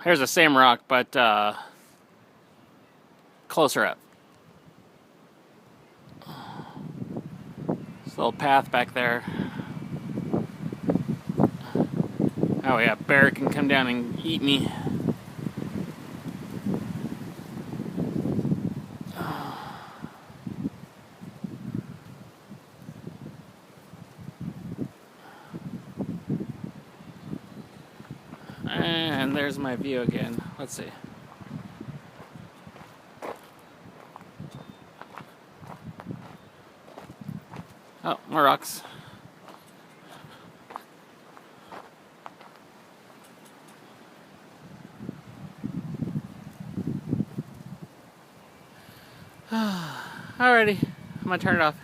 There's the same rock, but closer up. This little path back there. Oh yeah, bear can come down and eat me. And there's my view again. Let's see. Oh, more rocks. Alrighty, I'm gonna turn it off.